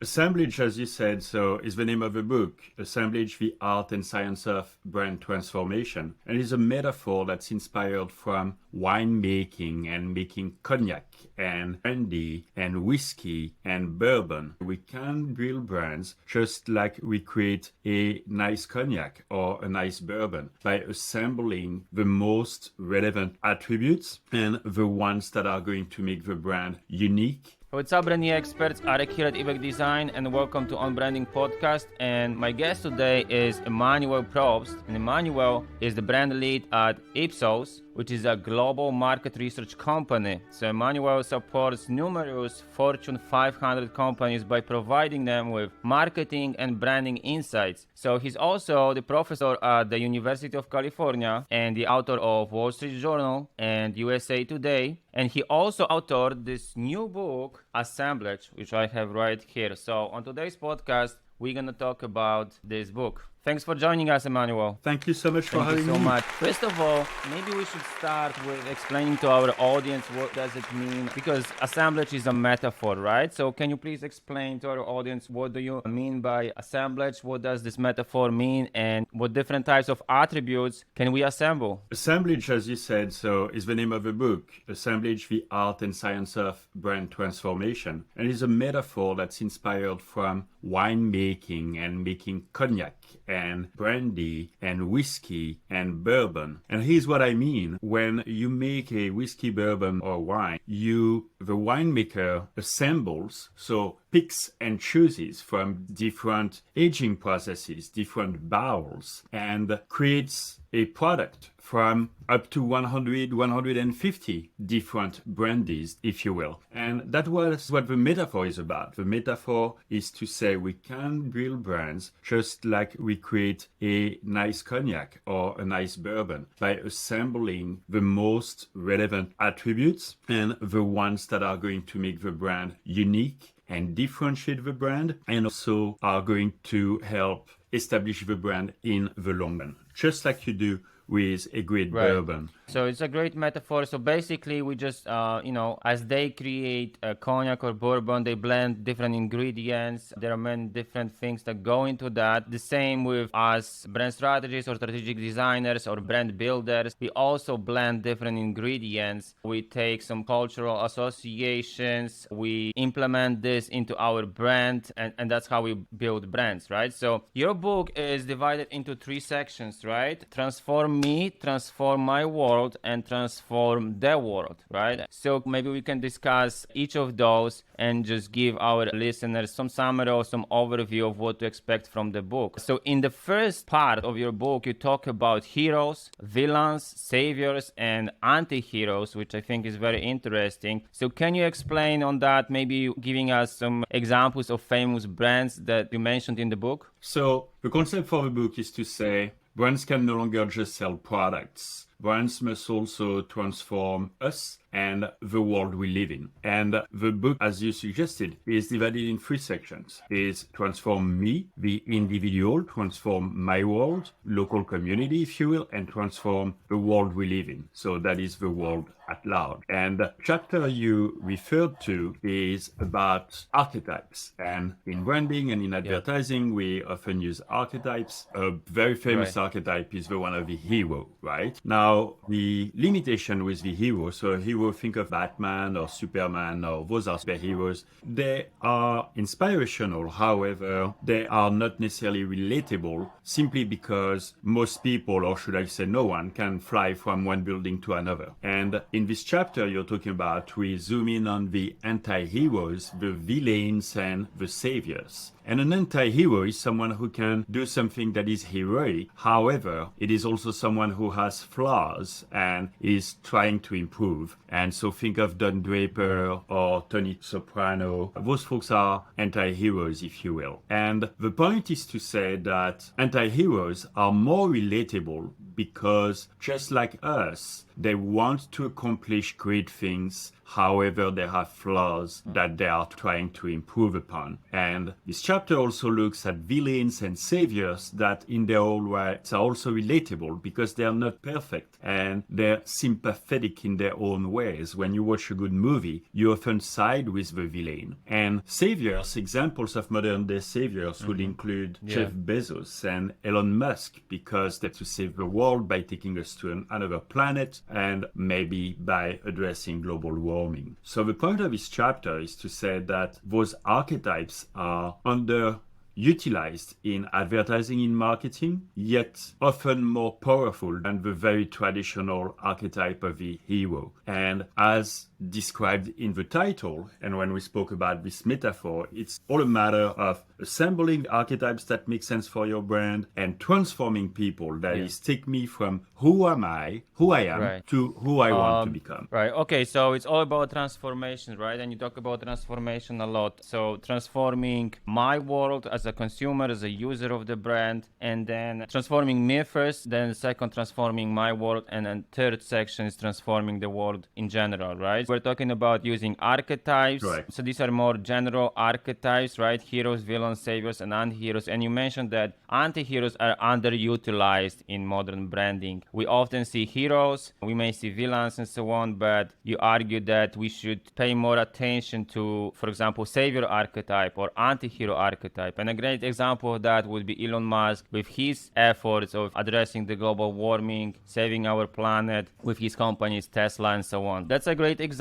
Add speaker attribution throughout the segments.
Speaker 1: Assemblage, as you said, so is the name of the book. Assemblage, the art and science of brand transformation. And it is a metaphor that's inspired from winemaking and making cognac and brandy and whiskey and bourbon. We can build brands just like we create a nice cognac or a nice bourbon by assembling the most relevant attributes and the ones that are going to make the brand unique.
Speaker 2: What's up, branding experts? Arek here at eBay Design, and welcome to On Branding Podcast. And my guest today is Emmanuel Probst, and Emmanuel is the brand lead at Ipsos, which is a global market research company. So Emmanuel supports numerous Fortune 500 companies by providing them with marketing and branding insights. So he's also the professor at the University of California and the author of Wall Street Journal and USA Today. And he also authored this new book, Assemblage, which I have right here. So on today's podcast, we're going to talk about this book. Thanks for joining us, Emmanuel.
Speaker 1: Thank you so much for having me.
Speaker 2: Thank you so much. First of all, maybe we should start with explaining to our audience what does it mean, because assemblage is a metaphor, right? So can you please explain to our audience what do you mean by assemblage? What does this metaphor mean, and what different types of attributes can we assemble?
Speaker 1: Assemblage, as you said, so is the name of the book. Assemblage, the art and science of brand transformation. And it is a metaphor that's inspired from winemaking and making cognac and brandy and whiskey and bourbon. And here's what I mean. When you make a whiskey, bourbon, or wine, the winemaker assembles, so picks and chooses from different aging processes, different barrels, and creates a product from up to 100, 150 different brandies, if you will. And that was what the metaphor is about. The metaphor is to say we can build brands just like we create a nice cognac or a nice bourbon by assembling the most relevant attributes and the ones that are going to make the brand unique and differentiate the brand, and also are going to help establish the brand in the long run, just like you do with a great bourbon.
Speaker 2: So it's a great metaphor. So basically we just, as they create a cognac or bourbon, they blend different ingredients. There are many different things that go into that. The same with us brand strategists or strategic designers or brand builders. We also blend different ingredients. We take some cultural associations. We implement this into our brand, and that's how we build brands, right? So your book is divided into 3 sections, right? Transform me, transform my world, and transform the world, right? So maybe we can discuss each of those and just give our listeners some summary or some overview of what to expect from the book. So in the first part of your book, you talk about heroes, villains, saviors, and anti-heroes, which I think is very interesting. So can you explain on that, maybe giving us some examples of famous brands that you mentioned in the book?
Speaker 1: So the concept for the book is to say brands can no longer just sell products. Brands must also transform us and the world we live in. And the book, as you suggested, is divided in 3 sections. Is transform me, the individual, transform my world, local community, if you will, and transform the world we live in. So that is the world at large. And the chapter you referred to is about archetypes. And in branding and in advertising, we often use archetypes. A very famous archetype is the one of the hero, right? Now, the limitation with the hero, so a hero, think of Batman or Superman, or those are superheroes. They are inspirational, however, they are not necessarily relatable simply because most people, or should I say no one, can fly from one building to another. And in this chapter you're talking about, we zoom in on the anti-heroes, the villains, and the saviors. And an anti-hero is someone who can do something that is heroic. However, it is also someone who has flaws and is trying to improve. And so think of Don Draper or Tony Soprano. Those folks are anti-heroes, if you will. And the point is to say that anti-heroes are more relatable because just like us, they want to accomplish great things. However, they have flaws that they are trying to improve upon. And this chapter also looks at villains and saviors that in their own way are also relatable because they are not perfect and they're sympathetic in their own ways. When you watch a good movie, you often side with the villain. And saviors, examples of modern day saviors would include Jeff Bezos and Elon Musk because they're to save the world by taking us to another planet and maybe by addressing global warming. So the point of this chapter is to say that those archetypes are underutilized in advertising in marketing, yet often more powerful than the very traditional archetype of the hero. And as described in the title, and when we spoke about this metaphor, it's all a matter of assembling archetypes that make sense for your brand and transforming people. That is, take me from who I am, to who I want to become.
Speaker 2: Right. Okay. So it's all about transformation, right? And you talk about transformation a lot. So transforming my world as a consumer, as a user of the brand, and then transforming me first, then second, transforming my world, and then third section is transforming the world in general, right? We're talking about using archetypes.
Speaker 1: Right.
Speaker 2: So these are more general archetypes, right? Heroes, villains, saviors, and anti-heroes. And you mentioned that anti-heroes are underutilized in modern branding. We often see heroes, we may see villains and so on, but you argue that we should pay more attention to, for example, savior archetype or anti-hero archetype. And a great example of that would be Elon Musk with his efforts of addressing the global warming, saving our planet with his companies Tesla and so on. That's a great example.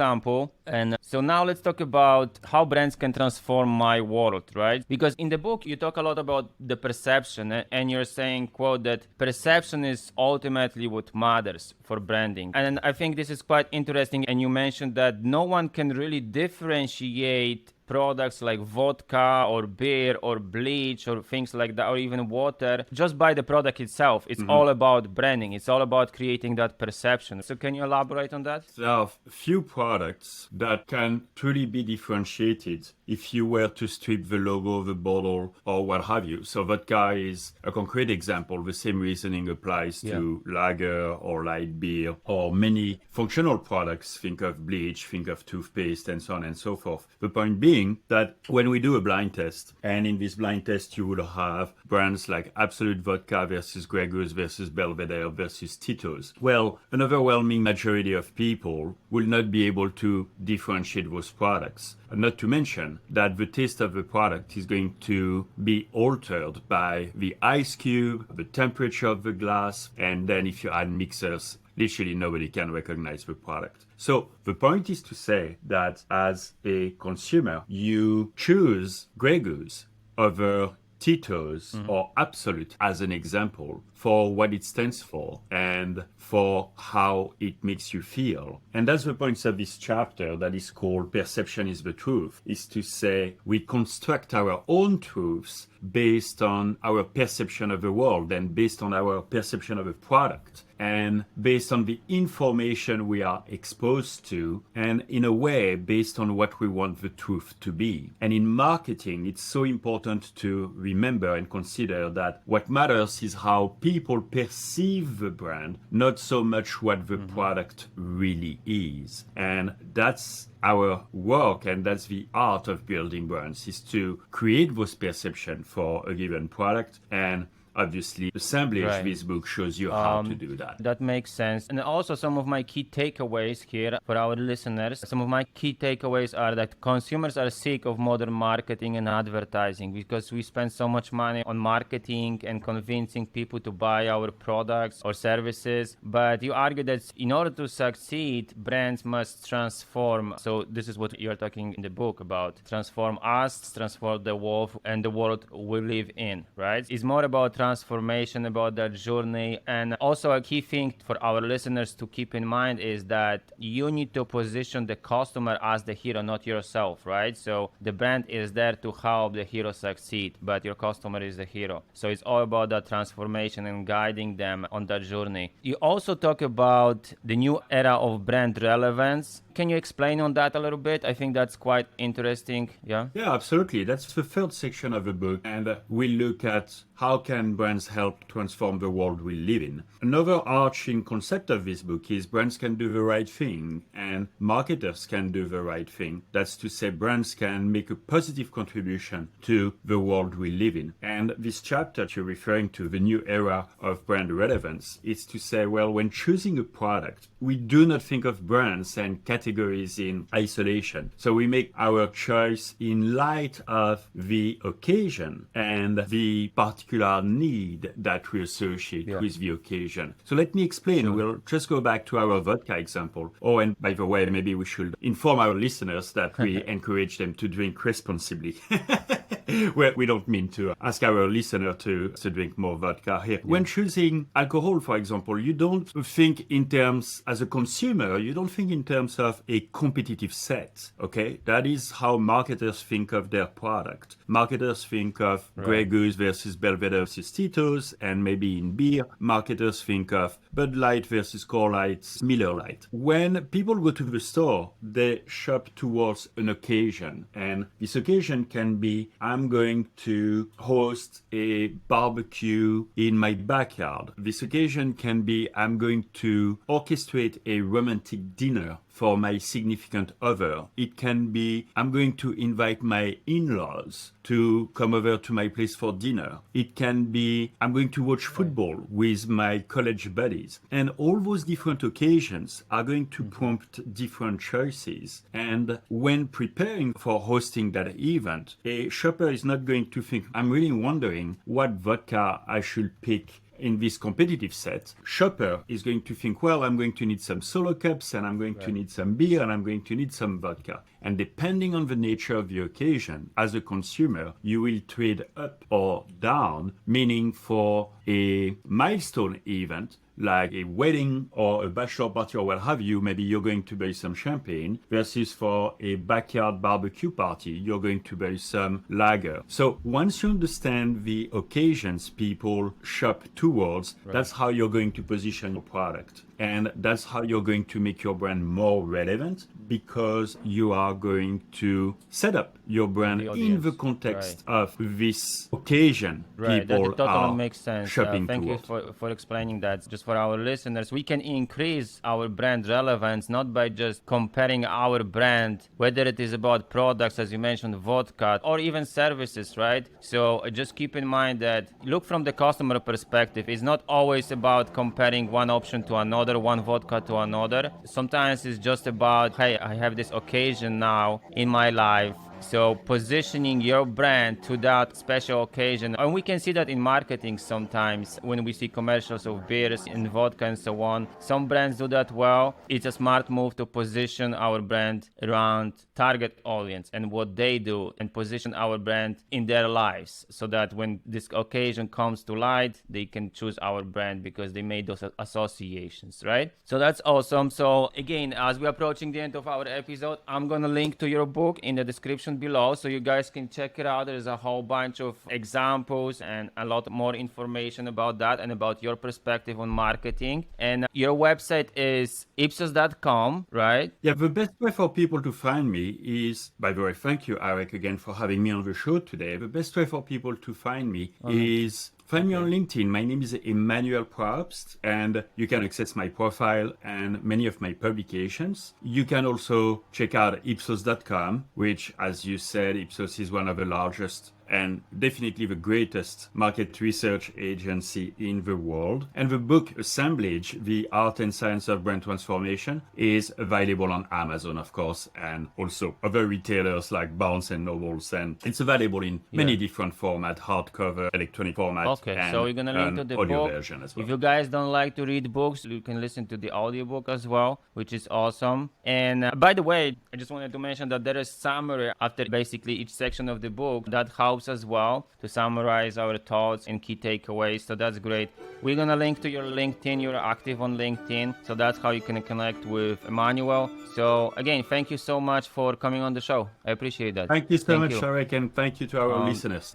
Speaker 2: And so now let's talk about how brands can transform my world, right? Because in the book you talk a lot about the perception, and you're saying, quote, that perception is ultimately what matters for branding. And I think this is quite interesting. And you mentioned that no one can really differentiate products like vodka or beer or bleach or things like that, or even water, just by the product itself. It's all about branding. It's all about creating that perception. So can you elaborate on that?
Speaker 1: There are few products that can truly be differentiated if you were to strip the logo of the bottle or what have you. So vodka is a concrete example. The same reasoning applies to lager or light beer or many functional products. Think of bleach, think of toothpaste, and so on and so forth. The point being that when we do a blind test, and in this blind test you would have brands like Absolute Vodka versus Grey Goose versus Belvedere versus Tito's. Well, an overwhelming majority of people will not be able to differentiate those products. Not to mention that the taste of the product is going to be altered by the ice cube, the temperature of the glass, and then if you add mixers, literally nobody can recognize the product. So the point is to say that as a consumer, you choose Grey Goose over Tito's or Absolute as an example for what it stands for and for how it makes you feel. And that's the point of this chapter that is called Perception is the Truth, is to say we construct our own truths based on our perception of the world and based on our perception of a product and based on the information we are exposed to, and in a way based on what we want the truth to be. And in marketing, it's so important to remember and consider that what matters is how people perceive the brand, not so much what the product really is. And that's our work, and that's the art of building brands, is to create those perceptions for a given product. And obviously, assemblage this book shows you how to do that.
Speaker 2: That makes sense. And also some of my key takeaways here for our listeners. Some of my key takeaways are that consumers are sick of modern marketing and advertising because we spend so much money on marketing and convincing people to buy our products or services. But you argue that in order to succeed, brands must transform. So this is what you're talking in the book about. Transform us, transform the world and the world we live in, right? It's more about transformation, about that journey. And also a key thing for our listeners to keep in mind is that you need to position the customer as the hero, not yourself, right? So the brand is there to help the hero succeed, but your customer is the hero. So it's all about that transformation and guiding them on that journey. You also talk about the new era of brand relevance. Can you explain on that a little bit? I think that's quite interesting. Yeah,
Speaker 1: absolutely. That's the third section of the book. And we look at how can brands help transform the world we live in. Another arching concept of this book is brands can do the right thing and marketers can do the right thing. That's to say brands can make a positive contribution to the world we live in. And this chapter you're referring to, the new era of brand relevance, is to say, well, when choosing a product, we do not think of brands and categories in isolation. So we make our choice in light of the occasion and the particular need that we associate with the occasion. So let me explain. Sure. We'll just go back to our vodka example. Oh, and by the way, maybe we should inform our listeners that we encourage them to drink responsibly. Well, we don't mean to ask our listener to drink more vodka here. When choosing alcohol, for example, you don't think in terms, as a consumer, you don't think in terms of a competitive set, okay? That is how marketers think of their product. Marketers think of Grey Goose versus Belvedere versus Tito's, and maybe in beer, marketers think of Bud Light versus Core Light, Miller Lite. When people go to the store, they shop towards an occasion, and this occasion can be, I'm going to host a barbecue in my backyard. This occasion can be, I'm going to orchestrate a romantic dinner for my significant other. It can be, I'm going to invite my in-laws to come over to my place for dinner. It can be, I'm going to watch football with my college buddies. And all those different occasions are going to prompt different choices. And when preparing for hosting that event, a shopper is not going to think, I'm really wondering what vodka I should pick in this competitive set. Shopper is going to think, well, I'm going to need some solo cups, and I'm going to need some beer, and I'm going to need some vodka. And depending on the nature of the occasion, as a consumer, you will trade up or down, meaning for a milestone event, like a wedding or a bachelor party or what have you, maybe you're going to buy some champagne, versus for a backyard barbecue party, you're going to buy some lager. So once you understand the occasions people shop towards, that's how you're going to position your product. And that's how you're going to make your brand more relevant, because you are going to set up your brand in the context of this occasion people
Speaker 2: that totally
Speaker 1: are
Speaker 2: makes sense.
Speaker 1: shopping
Speaker 2: Thank
Speaker 1: towards.
Speaker 2: you for explaining that. Just for our listeners, we can increase our brand relevance not by just comparing our brand, whether it is about products, as you mentioned, vodka, or even services, right? So just keep in mind that look from the customer perspective. It's not always about comparing one option to another, one vodka to another. Sometimes it's just about, hey, I have this occasion now in my life. So positioning your brand to that special occasion, and we can see that in marketing sometimes when we see commercials of beers and vodka and so on. Some brands do that well. It's a smart move to position our brand around target audience and what they do, and position our brand in their lives, so that when this occasion comes to light, they can choose our brand because they made those associations, right? So that's awesome. So again, as we're approaching the end of our episode, I'm gonna link to your book in the description below so you guys can check it out. There's a whole bunch of examples and a lot more information about that and about your perspective on marketing. And your website is ipsos.com, right?
Speaker 1: Yeah, the best way for people to find me is, by the way, thank you, Arek, again for having me on the show today. The best way for people to find me is find me on LinkedIn. My name is Emmanuel Probst, and you can access my profile and many of my publications. You can also check out ipsos.com, which, as you said, Ipsos is one of the largest and definitely the greatest market research agency in the world. And the book Assemblage, The Art and Science of Brand Transformation, is available on Amazon, of course, and also other retailers like Barnes and Nobles. And it's available in many different formats, hardcover, electronic format,
Speaker 2: Okay,
Speaker 1: and
Speaker 2: so we're gonna link to
Speaker 1: an
Speaker 2: the
Speaker 1: audio
Speaker 2: book.
Speaker 1: version as well.
Speaker 2: If you guys don't like to read books, you can listen to the audiobook as well, which is awesome. And by the way, I just wanted to mention that there is summary after basically each section of the book that helps as well to summarize our thoughts and key takeaways. So that's great. We're gonna link to your LinkedIn. You're active on LinkedIn, so that's how you can connect with Emmanuel. So again, thank you so much for coming on the show. I appreciate that.
Speaker 1: Thank you so much, Arek, and thank you to our listeners.